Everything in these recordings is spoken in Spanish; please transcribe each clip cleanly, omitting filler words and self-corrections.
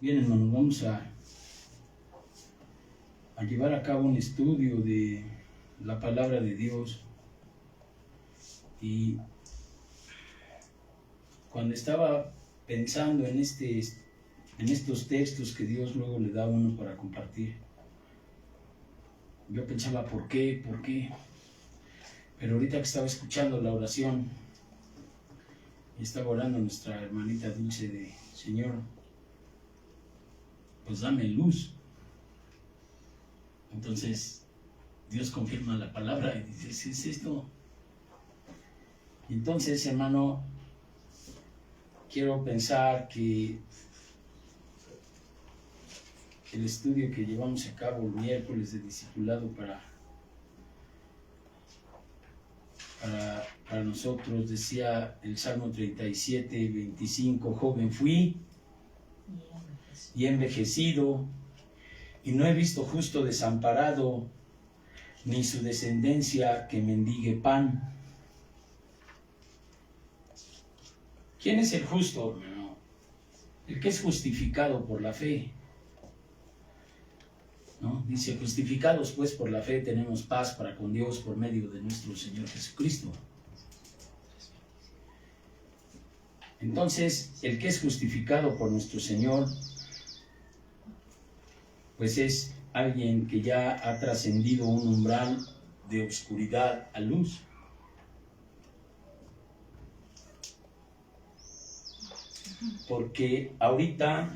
Bien, hermanos, vamos a llevar a cabo un estudio de la palabra de Dios. Y cuando estaba pensando en estos textos que Dios luego le da a uno para compartir, yo pensaba, ¿por qué? ¿Por qué? Pero ahorita que estaba escuchando la oración, y estaba orando nuestra hermanita Dulce de Señor, pues dame luz. Entonces Dios confirma la palabra y dice, ¿sí es esto? Entonces, hermano, quiero pensar que el estudio que llevamos a cabo el miércoles de discipulado para nosotros, decía el Salmo 37, 25, joven fui y envejecido, y no he visto justo desamparado, ni su descendencia que mendigue pan. ¿Quién es el justo, hermano? El que es justificado por la fe, ¿no? Dice, justificados pues por la fe tenemos paz para con Dios por medio de nuestro Señor Jesucristo. Entonces, el que es justificado por nuestro Señor, pues es alguien que ya ha trascendido un umbral de oscuridad a luz. Porque ahorita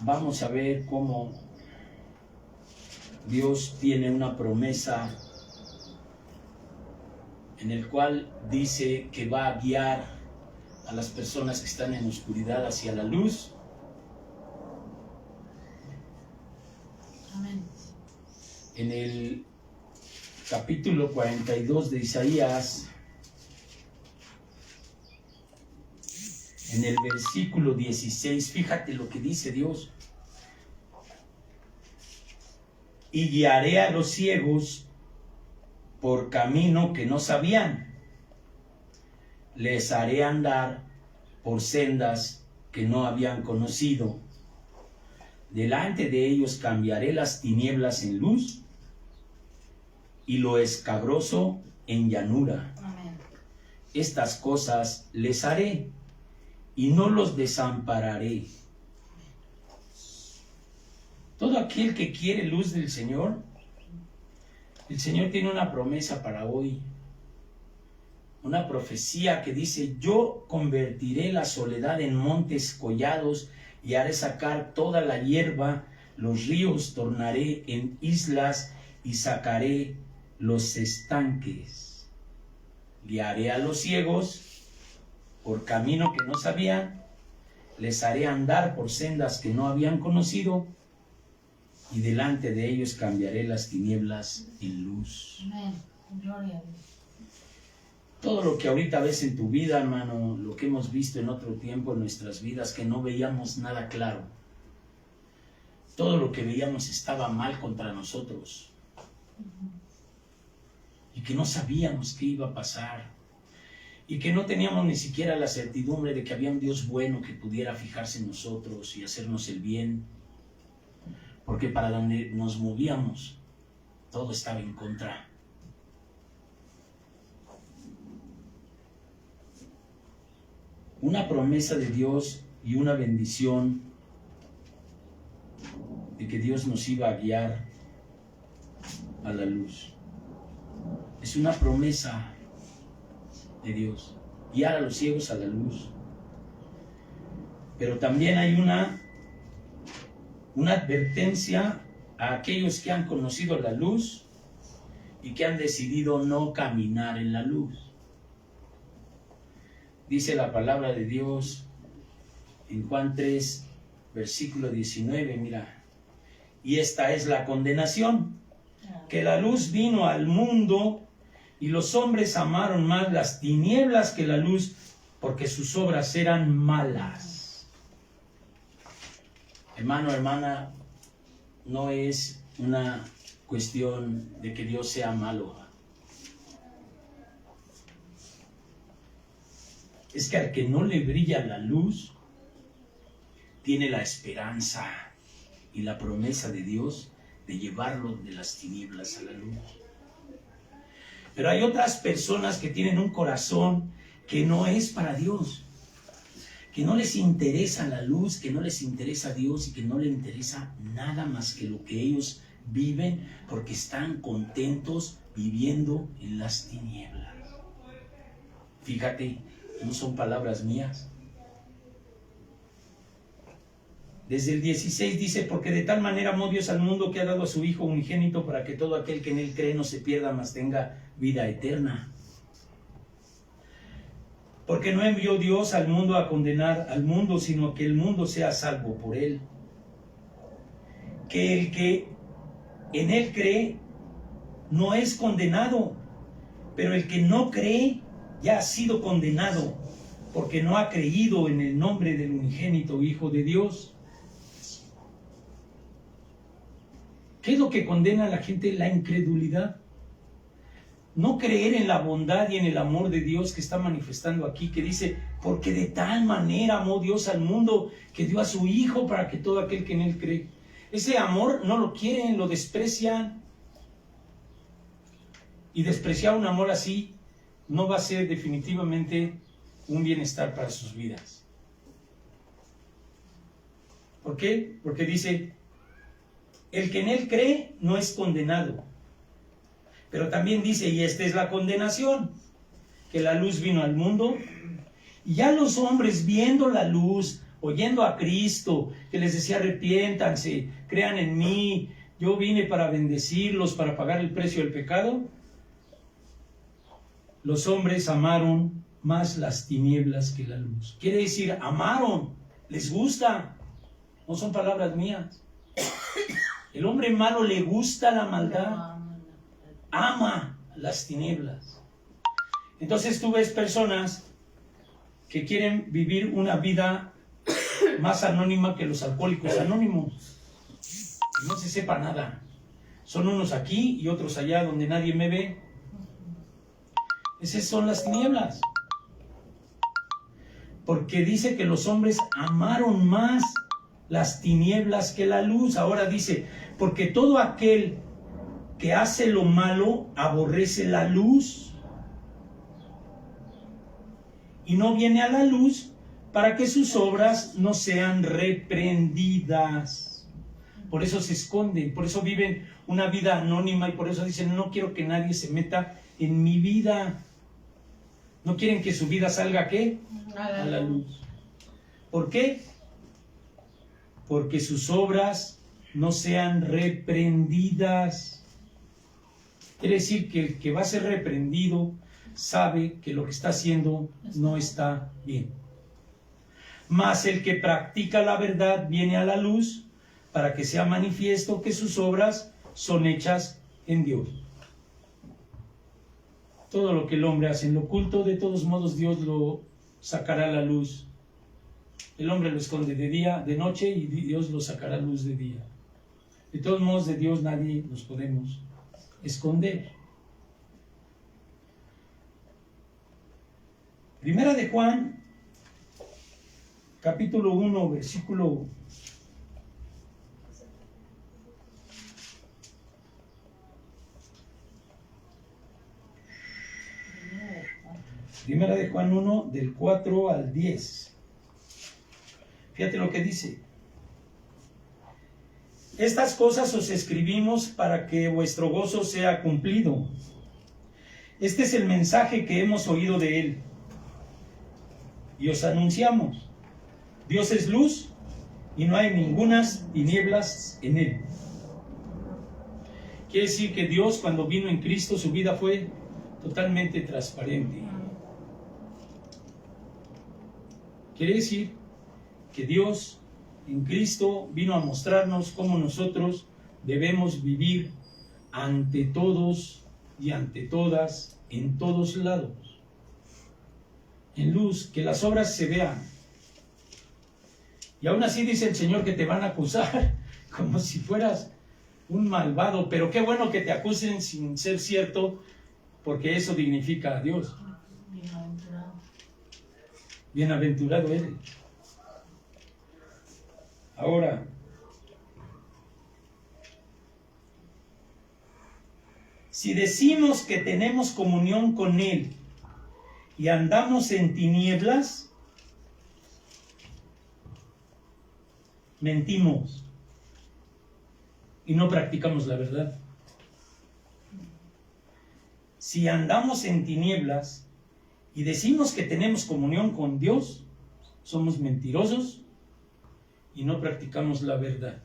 vamos a ver cómo Dios tiene una promesa en el cual dice que va a guiar a las personas que están en oscuridad hacia la luz. Amén. En el capítulo 42 de Isaías, en el versículo 16, fíjate lo que dice Dios. Y guiaré a los ciegos por camino que no sabían. Les haré andar por sendas que no habían conocido. Delante de ellos cambiaré las tinieblas en luz y lo escabroso en llanura. Amén. Estas cosas les haré y no los desampararé. Todo aquel que quiere luz del Señor, el Señor tiene una promesa para hoy. Una profecía que dice, yo convertiré la soledad en montes collados y haré sacar toda la hierba, los ríos tornaré en islas y sacaré los estanques. Guiaré a los ciegos por camino que no sabían, les haré andar por sendas que no habían conocido, y delante de ellos cambiaré las tinieblas en luz. Amén. Gloria a Dios. Todo lo que ahorita ves en tu vida, hermano, lo que hemos visto en otro tiempo en nuestras vidas, que no veíamos nada claro. Todo lo que veíamos estaba mal contra nosotros. Y que no sabíamos qué iba a pasar. Y que no teníamos ni siquiera la certidumbre de que había un Dios bueno que pudiera fijarse en nosotros y hacernos el bien. Porque para donde nos movíamos, todo estaba en contra. Una promesa de Dios y una bendición de que Dios nos iba a guiar a la luz. Es una promesa de Dios, guiar a los ciegos a la luz. Pero también hay una advertencia a aquellos que han conocido la luz y que han decidido no caminar en la luz. Dice la palabra de Dios en Juan 3, versículo 19, mira, y esta es la condenación, que la luz vino al mundo y los hombres amaron más las tinieblas que la luz, porque sus obras eran malas. Hermano, hermana, no es una cuestión de que Dios sea malo. es que al que no le brilla la luz, tiene la esperanza y la promesa de Dios de llevarlo de las tinieblas a la luz. Pero hay otras personas que tienen un corazón que no es para Dios, que no les interesa la luz, que no les interesa Dios y que no les interesa nada más que lo que ellos viven, porque están contentos viviendo en las tinieblas. Fíjate, no son palabras mías. Desde el 16 dice, porque de tal manera amó Dios al mundo que ha dado a su Hijo unigénito para que todo aquel que en él cree no se pierda, mas tenga vida eterna. Porque no envió Dios al mundo a condenar al mundo, sino que el mundo sea salvo por él. Que el que en él cree no es condenado, pero el que no cree ya ha sido condenado, porque no ha creído en el nombre del unigénito Hijo de Dios. ¿Qué es lo que condena a la gente? La incredulidad. No creer en la bondad y en el amor de Dios que está manifestando aquí, que dice, porque de tal manera amó Dios al mundo que dio a su Hijo para que todo aquel que en él cree. Ese amor no lo quieren, lo desprecian. Y despreciar un amor así no va a ser definitivamente un bienestar para sus vidas. ¿Por qué? Porque dice, el que en él cree no es condenado. Pero también dice, y esta es la condenación, que la luz vino al mundo, y ya los hombres viendo la luz, oyendo a Cristo, que les decía, arrepiéntanse, crean en mí, yo vine para bendecirlos, para pagar el precio del pecado. Los hombres amaron más las tinieblas que la luz. Quiere decir, amaron, les gusta, no son palabras mías. El hombre malo le gusta la maldad, ama las tinieblas. Entonces tú ves personas que quieren vivir una vida más anónima que los alcohólicos anónimos. No se sepa nada. Son unos aquí y otros allá donde nadie me ve. Esas son las tinieblas. Porque dice que los hombres amaron más las tinieblas que la luz. Ahora dice, porque todo aquel que hace lo malo aborrece la luz y no viene a la luz para que sus obras no sean reprendidas. Por eso se esconden, por eso viven una vida anónima y por eso dicen, no quiero que nadie se meta en mi vida. No quieren que su vida salga, ¿qué? A la luz. ¿Por qué? Porque sus obras no sean reprendidas. Quiere decir que el que va a ser reprendido sabe que lo que está haciendo no está bien. Mas el que practica la verdad viene a la luz para que sea manifiesto que sus obras son hechas en Dios. Todo lo que el hombre hace en lo oculto, de todos modos Dios lo sacará a la luz. El hombre lo esconde de día, de noche, y Dios lo sacará a luz de día. De todos modos, de Dios nadie nos podemos esconder. Primera de Juan, capítulo 1, versículo 1, del 4 al 10. Fíjate lo que dice. Estas cosas os escribimos para que vuestro gozo sea cumplido. Este es el mensaje que hemos oído de él y os anunciamos. Dios es luz y no hay ningunas tinieblas en él. Quiere decir que Dios, cuando vino en Cristo, su vida fue totalmente transparente. Quiere decir que Dios en Cristo vino a mostrarnos cómo nosotros debemos vivir ante todos y ante todas, en todos lados. En luz, que las obras se vean. Y aún así dice el Señor que te van a acusar como si fueras un malvado, pero qué bueno que te acusen sin ser cierto, porque eso dignifica a Dios. Bienaventurado eres. Ahora, si decimos que tenemos comunión con Él y andamos en tinieblas, mentimos y no practicamos la verdad. Si andamos en tinieblas y decimos que tenemos comunión con Dios, somos mentirosos y no practicamos la verdad.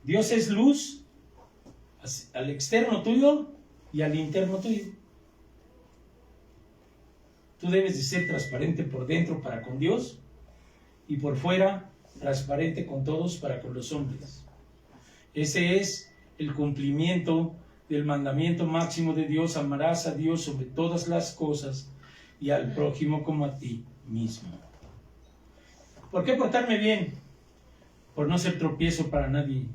Dios es luz al externo tuyo y al interno tuyo. Tú debes de ser transparente por dentro para con Dios y por fuera transparente con todos para con los hombres. Ese es el cumplimiento del mandamiento máximo de Dios: amarás a Dios sobre todas las cosas y al prójimo como a ti mismo. ¿Por qué portarme bien? Por no ser tropiezo para nadie.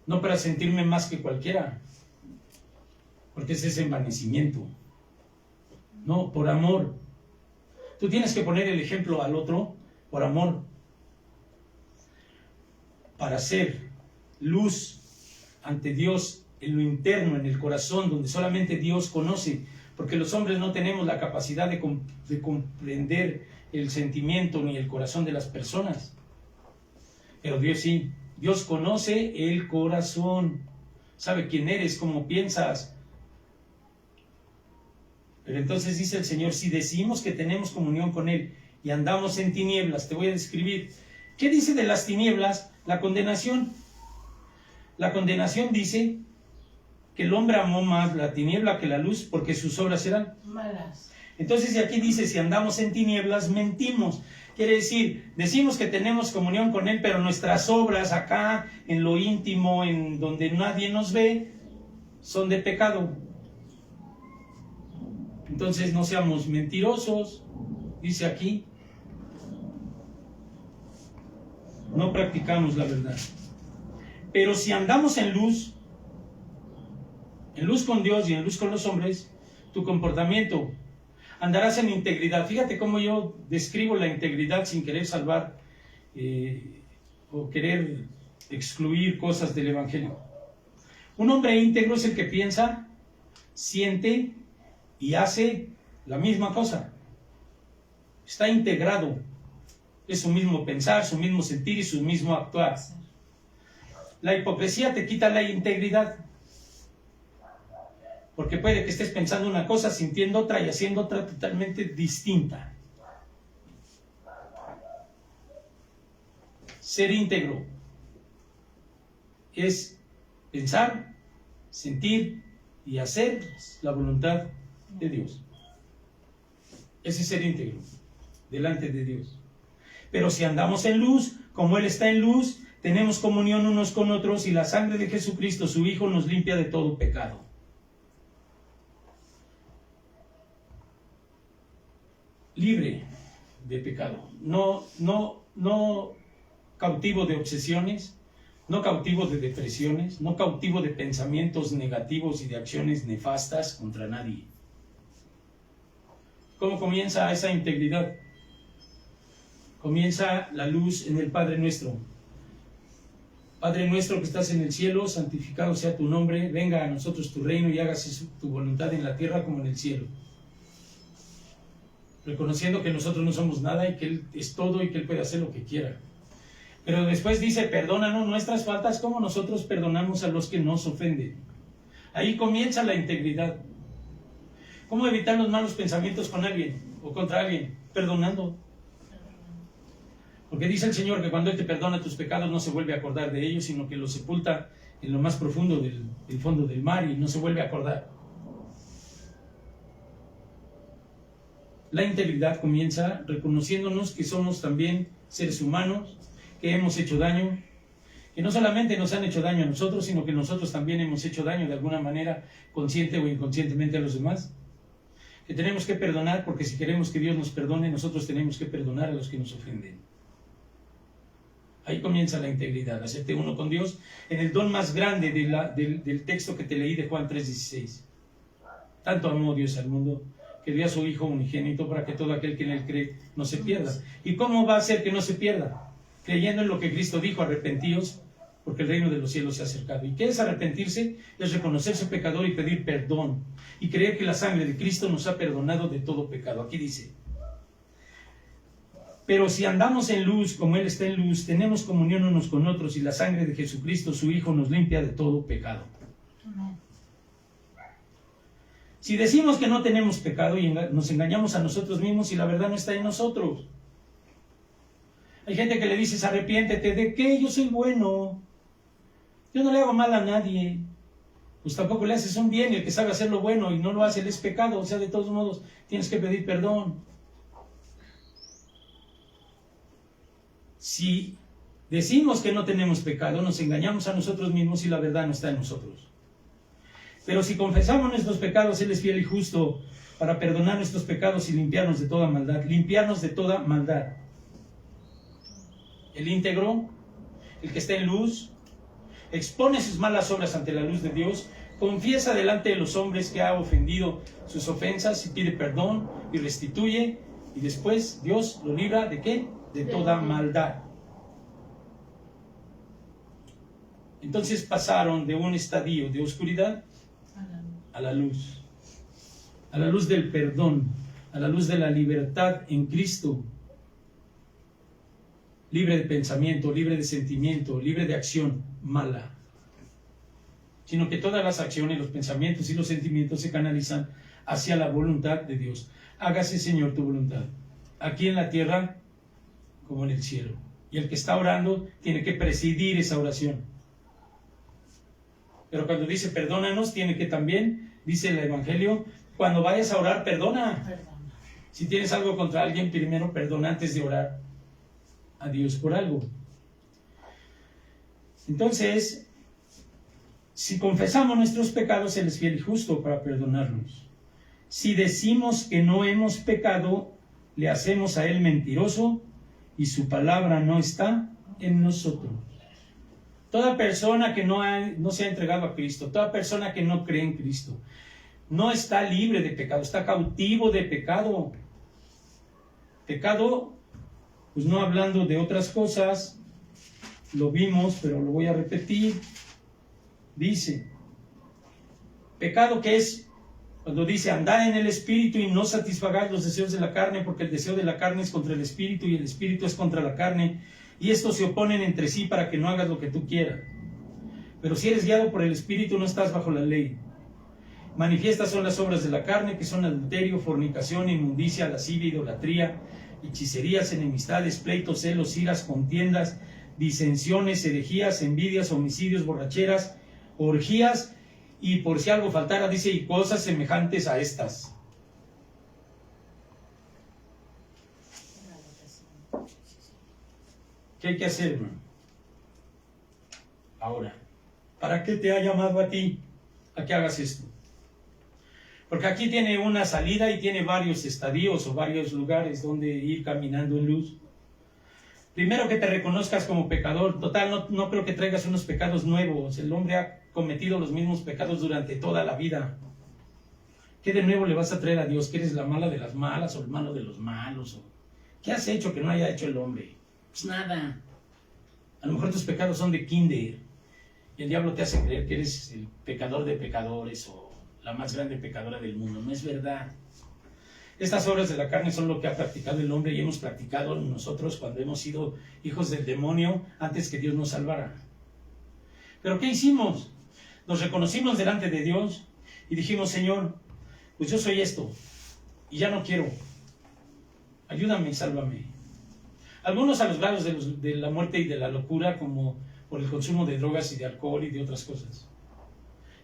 No para sentirme más que cualquiera, porque ese es envanecimiento. No, por amor. Tú tienes que poner el ejemplo al otro por amor, para ser luz ante Dios en lo interno, en el corazón, donde solamente Dios conoce, porque los hombres no tenemos la capacidad de comprender el sentimiento ni el corazón de las personas, pero Dios sí. Dios conoce el corazón, sabe quién eres, cómo piensas. Pero entonces dice el Señor, si decimos que tenemos comunión con Él y andamos en tinieblas, te voy a describir. ¿Qué dice de las tinieblas? La condenación. La condenación dice que el hombre amó más la tiniebla que la luz, porque sus obras eran malas. Entonces, y aquí dice, si andamos en tinieblas, mentimos. Quiere decir, decimos que tenemos comunión con Él, pero nuestras obras acá, en lo íntimo, en donde nadie nos ve, son de pecado. Entonces, no seamos mentirosos, dice aquí. No practicamos la verdad. Pero si andamos en luz con Dios y en luz con los hombres, tu comportamiento, andarás en integridad. Fíjate cómo yo describo la integridad sin querer salvar o querer excluir cosas del Evangelio. Un hombre íntegro es el que piensa, siente y hace la misma cosa. Está integrado. Es su mismo pensar, su mismo sentir y su mismo actuar. La hipocresía te quita la integridad. Porque puede que estés pensando una cosa, sintiendo otra y haciendo otra totalmente distinta. Ser íntegro es pensar, sentir y hacer la voluntad de Dios. Ese es ser íntegro delante de Dios. Pero si andamos en luz, como Él está en luz, tenemos comunión unos con otros y la sangre de Jesucristo, su Hijo, nos limpia de todo pecado. Libre de pecado, no cautivo de obsesiones, no cautivo de depresiones, no cautivo de pensamientos negativos y de acciones nefastas contra nadie. ¿Cómo comienza esa integridad? Comienza la luz en el Padre Nuestro. Padre nuestro que estás en el cielo, santificado sea tu nombre, venga a nosotros tu reino y hágase tu voluntad en la tierra como en el cielo. Reconociendo que nosotros no somos nada y que Él es todo y que Él puede hacer lo que quiera. Pero después dice, perdónanos nuestras faltas como nosotros perdonamos a los que nos ofenden. Ahí comienza la integridad. ¿Cómo evitar los malos pensamientos con alguien o contra alguien? Perdonando. Porque dice el Señor que cuando Él te perdona tus pecados no se vuelve a acordar de ellos, sino que los sepulta en lo más profundo del fondo del mar y no se vuelve a acordar. La integridad comienza reconociéndonos que somos también seres humanos, que hemos hecho daño, que no solamente nos han hecho daño a nosotros, sino que nosotros también hemos hecho daño de alguna manera, consciente o inconscientemente, a los demás. Que tenemos que perdonar, porque si queremos que Dios nos perdone, nosotros tenemos que perdonar a los que nos ofenden. Ahí comienza la integridad, hacerte uno con Dios, en el don más grande del texto que te leí de Juan 3:16. Tanto amó Dios al mundo que dio a su Hijo unigénito para que todo aquel que en él cree no se pierda. ¿Y cómo va a ser que no se pierda? Creyendo en lo que Cristo dijo: arrepentíos, porque el reino de los cielos se ha acercado. ¿Y qué es arrepentirse? Es reconocerse pecador y pedir perdón, y creer que la sangre de Cristo nos ha perdonado de todo pecado. Aquí dice: pero si andamos en luz, como Él está en luz, tenemos comunión unos con otros, y la sangre de Jesucristo, su Hijo, nos limpia de todo pecado. Si decimos que no tenemos pecado, y nos engañamos a nosotros mismos, y la verdad no está en nosotros. Hay gente que le dices: arrepiéntete. ¿De qué? Yo soy bueno. Yo no le hago mal a nadie. Pues tampoco le haces un bien, y el que sabe hacer lo bueno y no lo hace, él es pecado. O sea, de todos modos, tienes que pedir perdón. Si decimos que no tenemos pecado, nos engañamos a nosotros mismos y la verdad no está en nosotros. Pero si confesamos nuestros pecados, Él es fiel y justo para perdonar nuestros pecados y limpiarnos de toda maldad. Limpiarnos de toda maldad. El íntegro, el que está en luz, expone sus malas obras ante la luz de Dios, confiesa delante de los hombres que ha ofendido sus ofensas y pide perdón y restituye, y después Dios lo libra ¿de qué? De toda maldad. Entonces pasaron de un estadio de oscuridad a la luz del perdón, a la luz de la libertad en Cristo, libre de pensamiento, libre de sentimiento, libre de acción mala, sino que todas las acciones, los pensamientos y los sentimientos se canalizan hacia la voluntad de Dios. Hágase, Señor, tu voluntad, aquí en la tierra como en el cielo. Y el que está orando tiene que presidir esa oración. Pero cuando dice perdónanos, tiene que también, dice el Evangelio, cuando vayas a orar, perdona. Si tienes algo contra alguien, primero perdona antes de orar a Dios por algo. Entonces, si confesamos nuestros pecados, Él es fiel y justo para perdonarnos. Si decimos que no hemos pecado, le hacemos a Él mentiroso y su palabra no está en nosotros. Toda persona que no se ha entregado a Cristo, toda persona que no cree en Cristo, no está libre de pecado, está cautivo de pecado. Pecado, pues no hablando de otras cosas, lo vimos, pero lo voy a repetir. Dice, pecado que es, cuando dice andar en el Espíritu y no satisfagáis los deseos de la carne, porque el deseo de la carne es contra el Espíritu y el Espíritu es contra la carne, y estos se oponen entre sí para que no hagas lo que tú quieras. Pero si eres guiado por el Espíritu, no estás bajo la ley. Manifiestas son las obras de la carne, que son adulterio, fornicación, inmundicia, lascivia, idolatría, hechicerías, enemistades, pleitos, celos, iras, contiendas, disensiones, herejías, envidias, homicidios, borracheras, orgías, y por si algo faltara, dice, y cosas semejantes a estas. ¿Qué hay que hacer, hermano? Ahora, ¿para qué te ha llamado a ti a que hagas esto? Porque aquí tiene una salida y tiene varios estadios o varios lugares donde ir caminando en luz. Primero, que te reconozcas como pecador. Total, no creo que traigas unos pecados nuevos. El hombre ha cometido los mismos pecados durante toda la vida. ¿Qué de nuevo le vas a traer a Dios? ¿Que eres la mala de las malas o el malo de los malos? ¿Qué has hecho que no haya hecho el hombre? Pues nada. A lo mejor tus pecados son de kinder y el diablo te hace creer que eres el pecador de pecadores o la más grande pecadora del mundo. No es verdad. Estas obras de la carne son lo que ha practicado el hombre y hemos practicado nosotros cuando hemos sido hijos del demonio antes que Dios nos salvara. ¿Pero qué hicimos? Nos reconocimos delante de Dios y dijimos, Señor, pues yo soy esto y ya no quiero. Ayúdame y sálvame. Algunos a los grados de la muerte y de la locura, como por el consumo de drogas y de alcohol y de otras cosas.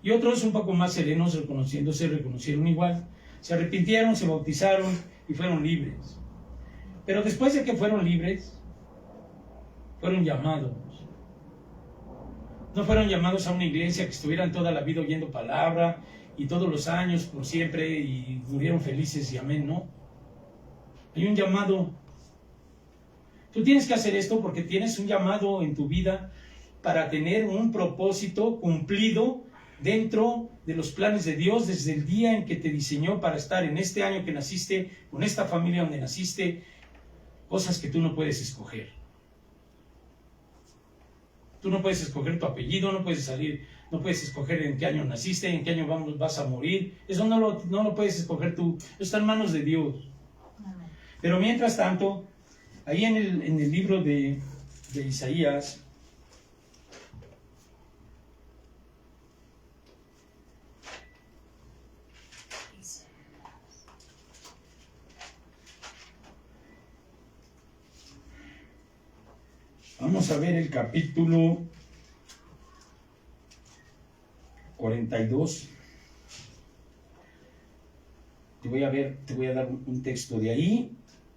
Y otros un poco más serenos, reconocieron igual, se arrepintieron, se bautizaron y fueron libres. Pero después de que fueron libres, fueron llamados. No fueron llamados a una iglesia que estuvieran toda la vida oyendo palabra y todos los años por siempre y murieron felices y amén, no. Hay un llamado. Tú tienes que hacer esto porque tienes un llamado en tu vida para tener un propósito cumplido dentro de los planes de Dios desde el día en que te diseñó para estar en este año que naciste, con esta familia donde naciste, cosas que tú no puedes escoger. Tú no puedes escoger tu apellido, no puedes escoger en qué año naciste, en qué año vas a morir. Eso no lo puedes escoger tú. Eso está en manos de Dios. Pero mientras tanto, ahí en el libro de Isaías, vamos a ver el capítulo 42. Te voy a dar un texto de ahí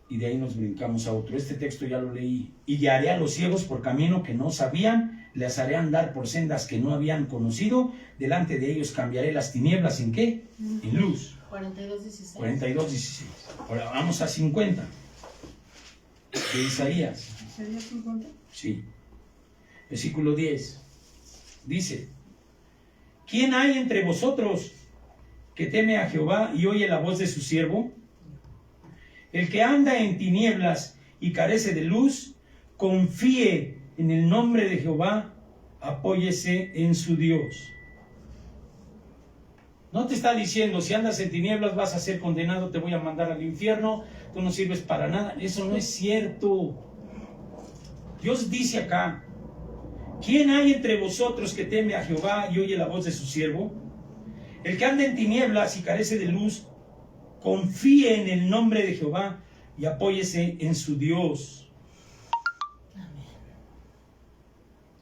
y de ahí nos brincamos a otro. Este texto ya lo leí. Y guiaré a los ciegos por camino que no sabían, les haré andar por sendas que no habían conocido, delante de ellos cambiaré las tinieblas ¿en qué? En luz. 42:16. 42:16. Ahora vamos a 50 de Isaías. ¿Isaías 50? Sí. Versículo 10. Dice: ¿quién hay entre vosotros que teme a Jehová y oye la voz de su siervo? El que anda en tinieblas y carece de luz, confíe en el nombre de Jehová, apóyese en su Dios. No te está diciendo, si andas en tinieblas vas a ser condenado, te voy a mandar al infierno, tú no sirves para nada. Eso no es cierto. Dios dice acá: ¿quién hay entre vosotros que teme a Jehová y oye la voz de su siervo? El que anda en tinieblas y carece de luz, confíe en el nombre de Jehová y apóyese en su Dios.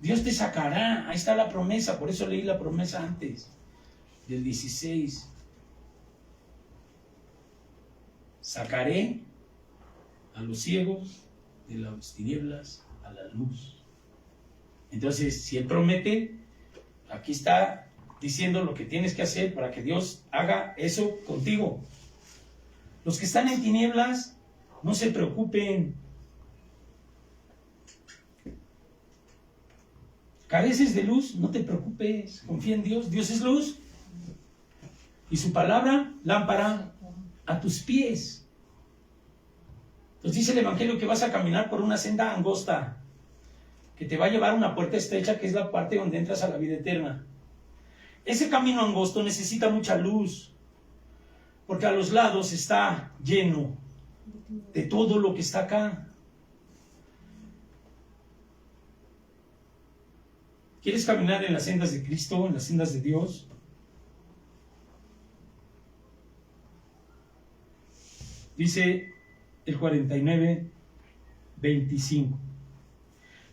Dios te sacará. Ahí está la promesa. Por eso leí la promesa antes, del 16. Sacaré a los ciegos de las tinieblas a la luz. Entonces, si Él promete, aquí está diciendo lo que tienes que hacer para que Dios haga eso contigo. Los que están en tinieblas, no se preocupen. ¿Careces de luz? No te preocupes. Confía en Dios. Dios es luz. Y su palabra, lámpara a tus pies. Entonces dice el Evangelio que vas a caminar por una senda angosta, que te va a llevar a una puerta estrecha, que es la parte donde entras a la vida eterna. Ese camino angosto necesita mucha luz, porque a los lados está lleno de todo lo que está acá. ¿Quieres caminar en las sendas de Cristo, en las sendas de Dios? Dice el 49:25.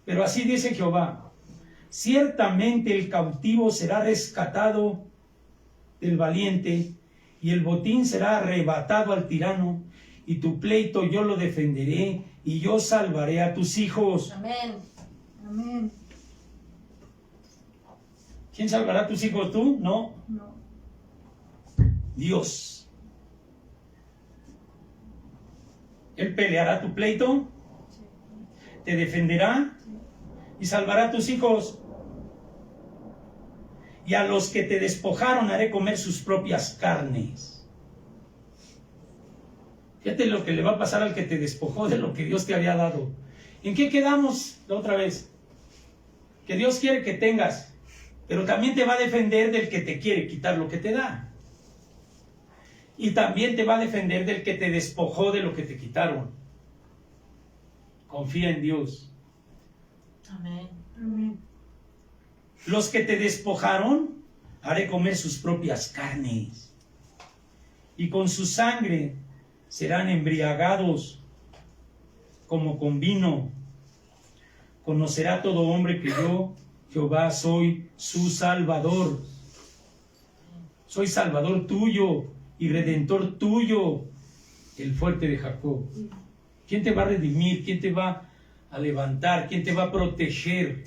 Pero así dice Jehová: ciertamente el cautivo será rescatado del valiente, y el botín será arrebatado al tirano, y tu pleito yo lo defenderé, y yo salvaré a tus hijos. Amén. Amén. ¿Quién salvará a tus hijos? ¿Tú? No. No. Dios. Él peleará tu pleito, te defenderá y salvará a tus hijos. Y a los que te despojaron haré comer sus propias carnes. Fíjate lo que le va a pasar al que te despojó de lo que Dios te había dado. ¿En qué quedamos la otra vez? Que Dios quiere que tengas, pero también te va a defender del que te quiere quitar lo que te da. Y también te va a defender del que te despojó de lo que te quitaron. Confía en Dios. Amén. Amén. Los que te despojaron, haré comer sus propias carnes, y con su sangre serán embriagados como con vino. Conocerá todo hombre que yo, Jehová, soy su Salvador. Soy Salvador tuyo y Redentor tuyo, el fuerte de Jacob. ¿Quién te va a redimir? ¿Quién te va a levantar? ¿Quién te va a proteger?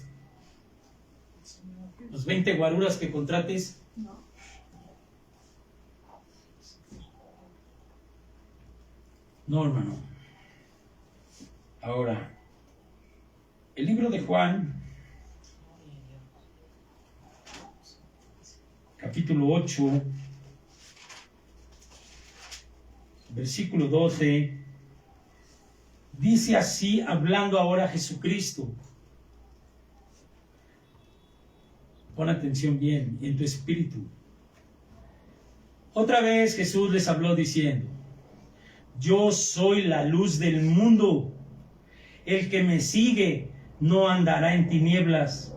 ¿Los 20 guaruras que contrates? No. No, hermano. Ahora, el libro de Juan capítulo 8, versículo 12, dice así, hablando ahora Jesucristo. Pon atención bien en tu espíritu. Otra vez Jesús les habló diciendo: yo soy la luz del mundo. El que me sigue no andará en tinieblas,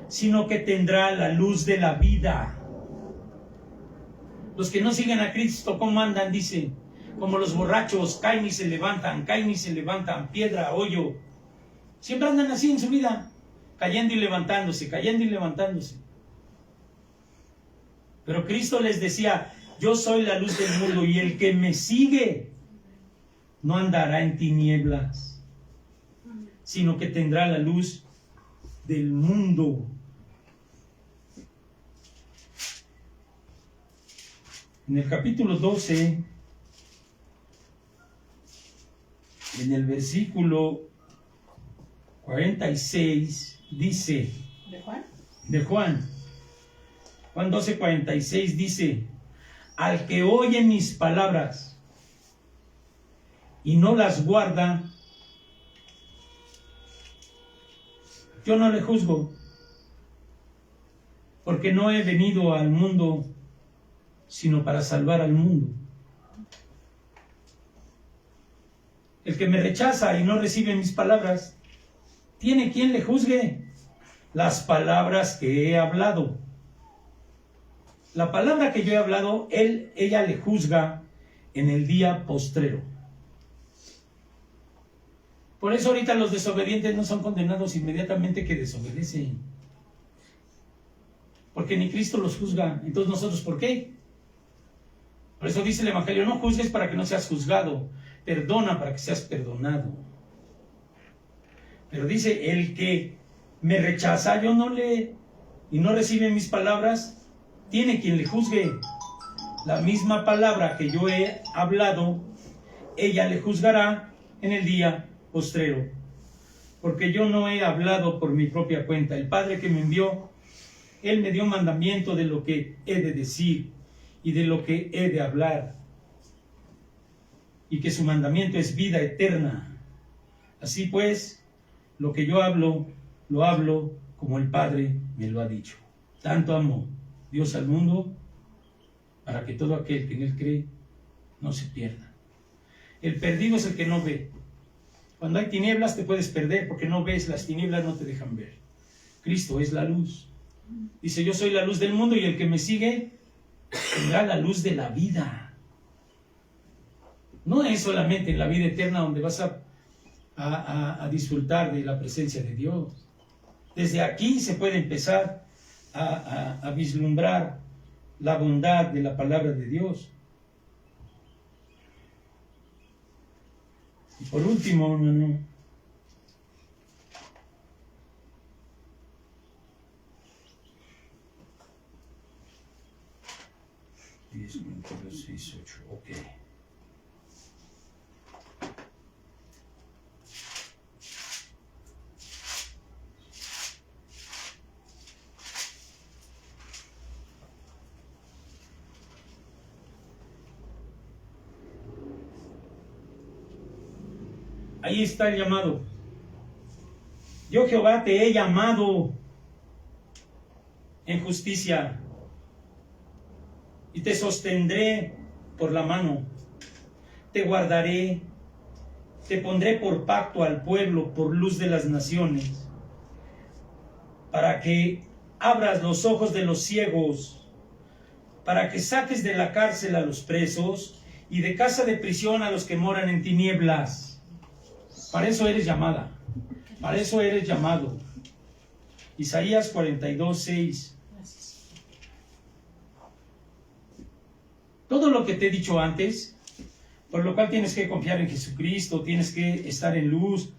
sino que tendrá la luz de la vida. Los que no siguen a Cristo, ¿cómo andan? Dice, como los borrachos, caen y se levantan, piedra, hoyo. Siempre andan así en su vida, cayendo y levantándose, cayendo y levantándose. Pero Cristo les decía: yo soy la luz del mundo, y el que me sigue no andará en tinieblas, sino que tendrá la luz del mundo. En el capítulo 12, en el versículo 46, dice, ¿De Juan? de Juan 12, 46, dice: al que oye mis palabras y no las guarda, yo no le juzgo, porque no he venido al mundo sino para salvar al mundo. El que me rechaza y no recibe mis palabras, tiene quien le juzgue las palabras que he hablado. La palabra que yo he hablado, ella le juzga en el día postrero. Por eso ahorita los desobedientes no son condenados inmediatamente que desobedecen, porque ni Cristo los juzga. Entonces nosotros, ¿por qué? Por eso dice el Evangelio: no juzgues para que no seas juzgado, perdona para que seas perdonado. Pero dice: el que me rechaza y no recibe mis palabras, tiene quien le juzgue. La misma palabra que yo he hablado, ella le juzgará en el día postrero, porque yo no he hablado por mi propia cuenta. El Padre que me envió, Él me dio mandamiento de lo que he de decir y de lo que he de hablar, y que su mandamiento es vida eterna. Así pues, lo que yo hablo, lo hablo como el Padre me lo ha dicho. Tanto amó Dios al mundo, para que todo aquel que en Él cree no se pierda. El perdido es el que no ve. Cuando hay tinieblas te puedes perder porque no ves, las tinieblas no te dejan ver. Cristo es la luz. Dice: yo soy la luz del mundo, y el que me sigue tendrá la luz de la vida. No es solamente en la vida eterna donde vas a disfrutar de la presencia de Dios. Desde aquí se puede empezar a vislumbrar la bondad de la palabra de Dios. Y por último, hermano, ok. Ahí está el llamado. Yo, Jehová, te he llamado en justicia y te sostendré por la mano. Te guardaré, te pondré por pacto al pueblo, por luz de las naciones, para que abras los ojos de los ciegos, para que saques de la cárcel a los presos y de casa de prisión a los que moran en tinieblas. Para eso eres llamada, para eso eres llamado. Isaías 42, 6. Todo lo que te he dicho antes, por lo cual tienes que confiar en Jesucristo, tienes que estar en luz.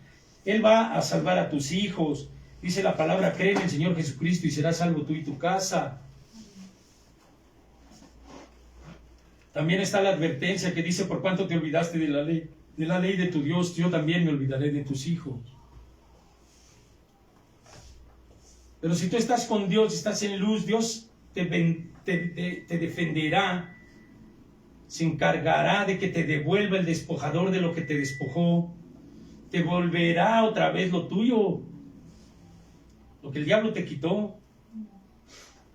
Él va a salvar a tus hijos. Dice la palabra: cree en el Señor Jesucristo y serás salvo tú y tu casa. También está la advertencia que dice: por cuanto te olvidaste de la ley de tu Dios, yo también me olvidaré de tus hijos. Pero si tú estás con Dios, estás en luz, Dios te defenderá, se encargará de que te devuelva el despojador de lo que te despojó, te volverá otra vez lo tuyo, lo que el diablo te quitó.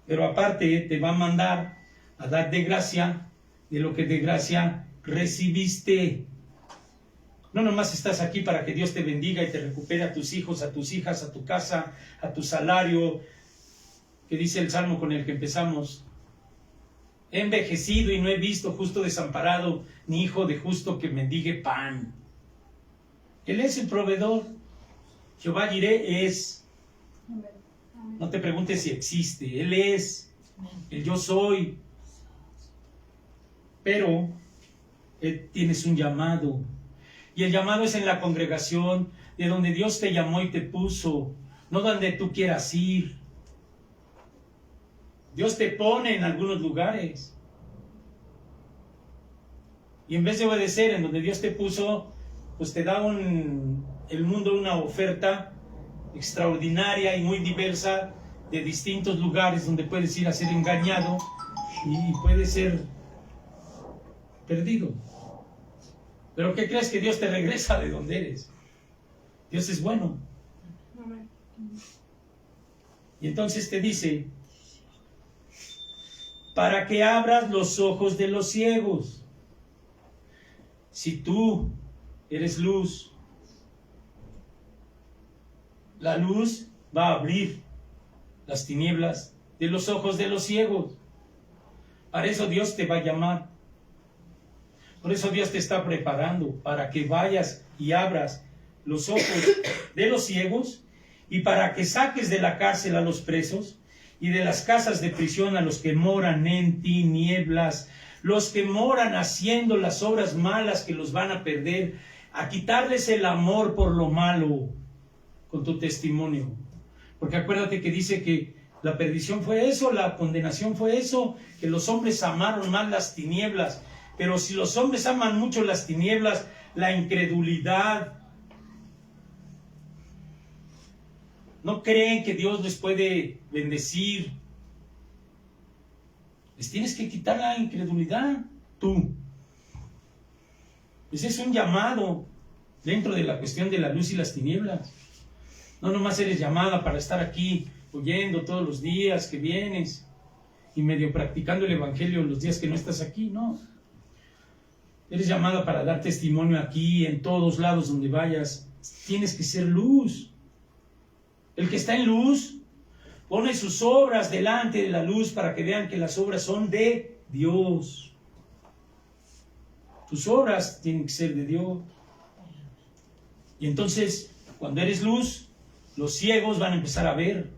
Pero aparte te va a mandar a dar de gracia de lo que de gracia recibiste. No nomás estás aquí para que Dios te bendiga y te recupere a tus hijos, a tus hijas, a tu casa, a tu salario, que dice el salmo con el que empezamos. He envejecido y no he visto justo desamparado, ni hijo de justo que mendigue pan. Él es el proveedor. Jehová Jireh es. No te preguntes si existe. Él es. El yo soy. Pero tienes un llamado. Y el llamado es en la congregación, de donde Dios te llamó y te puso, no donde tú quieras ir. Dios te pone en algunos lugares. Y en vez de obedecer en donde Dios te puso, pues te da el mundo una oferta extraordinaria y muy diversa de distintos lugares donde puedes ir a ser engañado y puedes ser perdido. ¿Pero qué crees? Que Dios te regresa de donde eres. Dios es bueno. Y entonces te dice, para que abras los ojos de los ciegos. Si tú eres luz, la luz va a abrir las tinieblas de los ojos de los ciegos. Para eso Dios te va a llamar. Por eso Dios te está preparando para que vayas y abras los ojos de los ciegos y para que saques de la cárcel a los presos y de las casas de prisión a los que moran en tinieblas, los que moran haciendo las obras malas que los van a perder, a quitarles el amor por lo malo con tu testimonio. Porque acuérdate que dice que la perdición fue eso, la condenación fue eso, que los hombres amaron más las tinieblas. Pero si los hombres aman mucho las tinieblas, la incredulidad, no creen que Dios les puede bendecir, les tienes que quitar la incredulidad, tú. Ese es un llamado dentro de la cuestión de la luz y las tinieblas. No nomás eres llamada para estar aquí oyendo todos los días que vienes y medio practicando el evangelio los días que no estás aquí, no. Eres llamada para dar testimonio aquí, en todos lados donde vayas. Tienes que ser luz. El que está en luz pone sus obras delante de la luz para que vean que las obras son de Dios. Tus obras tienen que ser de Dios. Y entonces, cuando eres luz, los ciegos van a empezar a ver.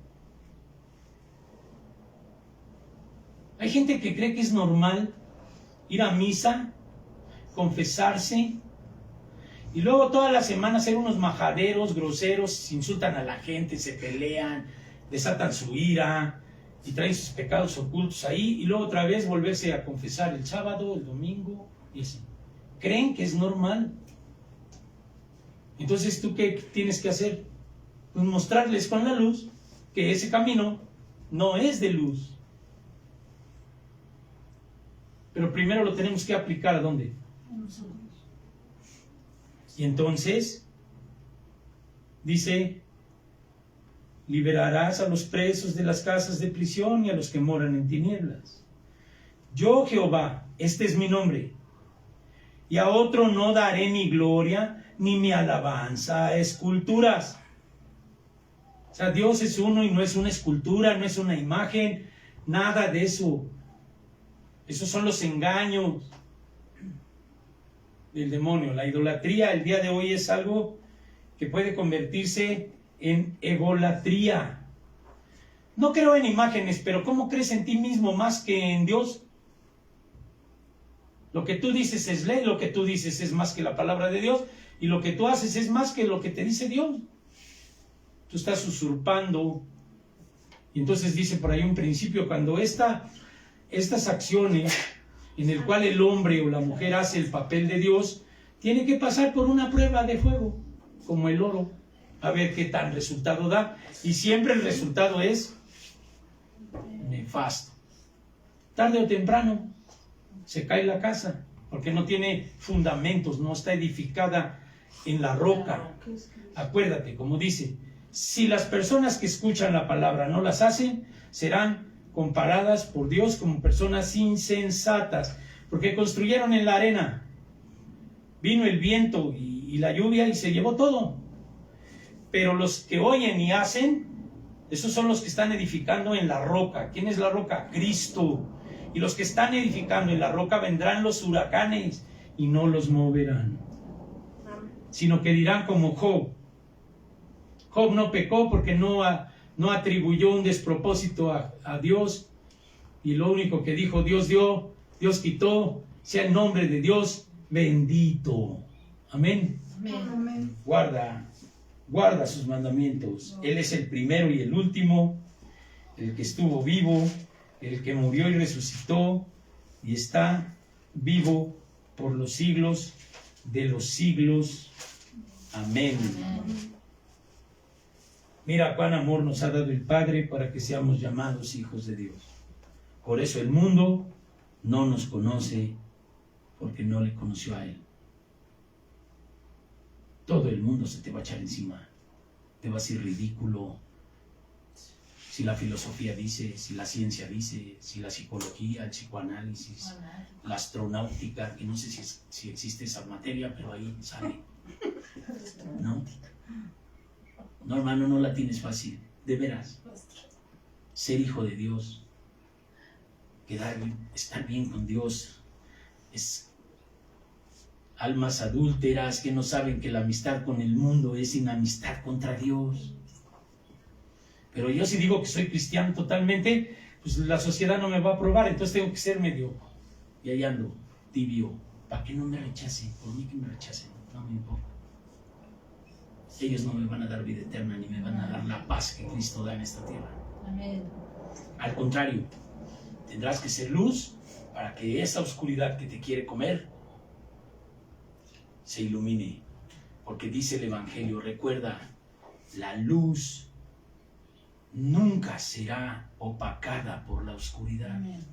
Hay gente que cree que es normal ir a misa, confesarse y luego toda la semana ser unos majaderos, groseros, insultan a la gente, se pelean, desatan su ira y traen sus pecados ocultos ahí y luego otra vez volverse a confesar el sábado, el domingo y así. Creen que es normal. Entonces, ¿tú qué tienes que hacer? Pues mostrarles con la luz que ese camino no es de luz. Pero primero lo tenemos que aplicar ¿a dónde? Y entonces dice, liberarás a los presos de las casas de prisión y a los que moran en tinieblas. Yo, Jehová, este es mi nombre, y a otro no daré mi gloria ni mi alabanza a esculturas. O sea, Dios es uno y no es una escultura, no es una imagen, nada de eso. Esos son los engaños del demonio. La idolatría el día de hoy es algo que puede convertirse en egolatría. No creo en imágenes, pero ¿cómo crees en ti mismo más que en Dios? Lo que tú dices es ley, lo que tú dices es más que la palabra de Dios, y lo que tú haces es más que lo que te dice Dios. Tú estás usurpando. Y entonces dice por ahí un principio, cuando estas acciones en el cual el hombre o la mujer hace el papel de Dios, tiene que pasar por una prueba de fuego, como el oro, a ver qué tan resultado da. Y siempre el resultado es nefasto. tarde o temprano se cae la casa, porque no tiene fundamentos, no está edificada en la roca. Acuérdate, como dice, si las personas que escuchan la palabra no las hacen, serán comparadas por Dios como personas insensatas, porque construyeron en la arena. Vino el viento y la lluvia y se llevó todo. Pero los que oyen y hacen, esos son los que están edificando en la roca. ¿Quién es la roca? Cristo. Y los que están edificando en la roca vendrán los huracanes y no los moverán, sino que dirán como Job. Job no pecó porque no atribuyó un despropósito a Dios, y lo único que dijo: Dios dio, Dios quitó, sea el nombre de Dios bendito. Amén. Amén. Guarda sus mandamientos. Él es el primero y el último, el que estuvo vivo, el que murió y resucitó y está vivo por los siglos de los siglos. Amén. Mira cuán amor nos ha dado el Padre para que seamos llamados hijos de Dios. Por eso el mundo no nos conoce, porque no le conoció a Él. Todo el mundo se te va a echar encima, te va a decir ridículo. Si la filosofía dice, si la ciencia dice, si la psicología, el psicoanálisis, la astronáutica, que no sé si existe esa materia, pero ahí sale. ¿No? No, hermano, no la tienes fácil, de veras. Ser hijo de Dios, estar bien con Dios, es almas adúlteras que no saben que la amistad con el mundo es inamistad contra Dios. Pero yo si digo que soy cristiano totalmente, pues la sociedad no me va a aprobar, entonces tengo que ser medio, y ahí ando, tibio, para que no me rechacen. Por mí que me rechacen, no me importa. Ellos no me van a dar vida eterna, ni me van a dar la paz que Cristo da en esta tierra. Amén. Al contrario, tendrás que ser luz para que esa oscuridad que te quiere comer se ilumine. Porque dice el Evangelio, recuerda, la luz nunca será opacada por la oscuridad. Amén.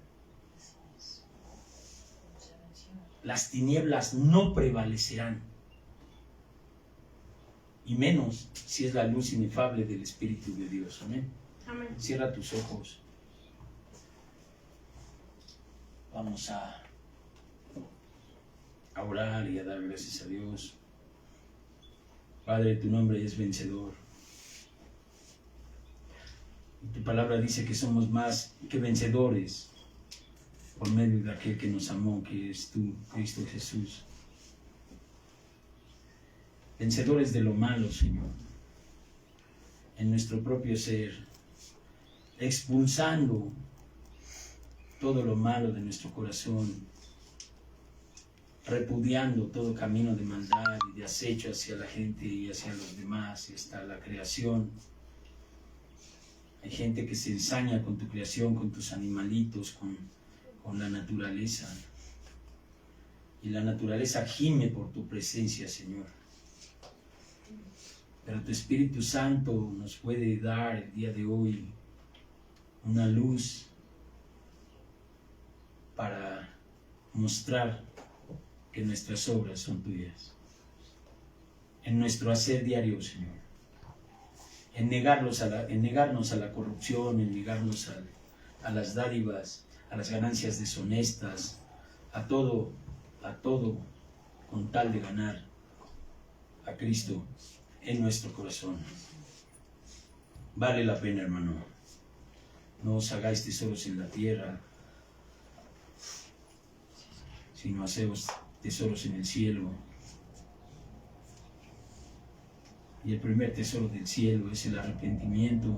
Las tinieblas no prevalecerán, y menos si es la luz inefable del Espíritu de Dios. Amén. Amén. Cierra tus ojos. Vamos a orar y a dar gracias a Dios. Padre, tu nombre es vencedor. Y tu palabra dice que somos más que vencedores por medio de aquel que nos amó, que es tú, Cristo Jesús. Vencedores de lo malo, Señor, en nuestro propio ser, expulsando todo lo malo de nuestro corazón, repudiando todo camino de maldad y de acecho hacia la gente y hacia los demás y hasta la creación. Hay gente que se ensaña con tu creación, con tus animalitos, con la naturaleza. Y la naturaleza gime por tu presencia, Señor. Pero tu Espíritu Santo nos puede dar el día de hoy una luz para mostrar que nuestras obras son tuyas. En nuestro hacer diario, Señor. En negarnos a la corrupción, en negarnos a las dádivas, a las ganancias deshonestas, a todo, con tal de ganar a Cristo en nuestro corazón. Vale la pena, hermano. No os hagáis tesoros en la tierra, sino haceos tesoros en el cielo. Y el primer tesoro del cielo es el arrepentimiento,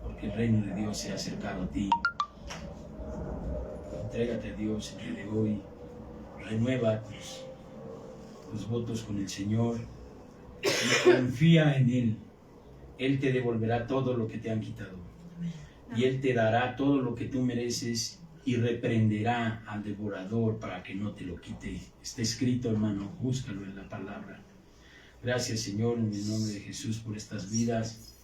porque el reino de Dios se ha acercado a ti. Entrégate a Dios el día de hoy, renueva tus votos con el Señor y confía en Él. Él te devolverá todo lo que te han quitado y Él te dará todo lo que tú mereces y reprenderá al devorador para que no te lo quite. Está escrito, hermano, búscalo en la palabra. Gracias, Señor, en el nombre de Jesús por estas vidas.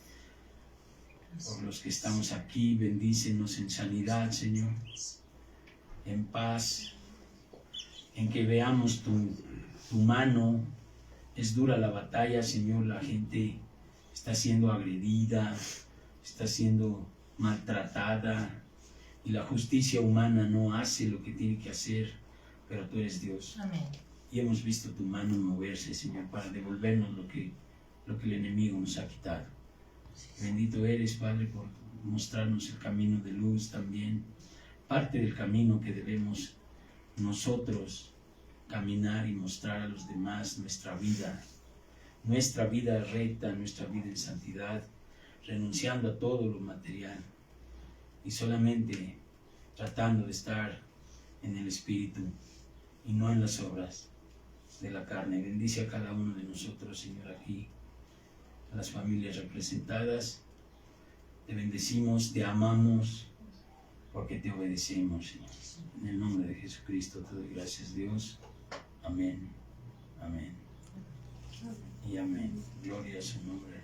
Por los que estamos aquí, bendícenos en sanidad, Señor, en paz, en que veamos tu mano. Es dura la batalla, Señor, la gente está siendo agredida, está siendo maltratada, y la justicia humana no hace lo que tiene que hacer, pero tú eres Dios. Amén. Y hemos visto tu mano moverse, Señor, para devolvernos lo que el enemigo nos ha quitado. Bendito eres, Padre, por mostrarnos el camino de luz también, parte del camino que debemos nosotros caminar y mostrar a los demás nuestra vida recta, nuestra vida en santidad, renunciando a todo lo material y solamente tratando de estar en el Espíritu y no en las obras de la carne. Bendice a cada uno de nosotros, Señor, aquí, a las familias representadas. Te bendecimos, te amamos, porque te obedecemos, Señor. En el nombre de Jesucristo te doy gracias, Dios. Amén, amén y amén. Gloria a su nombre.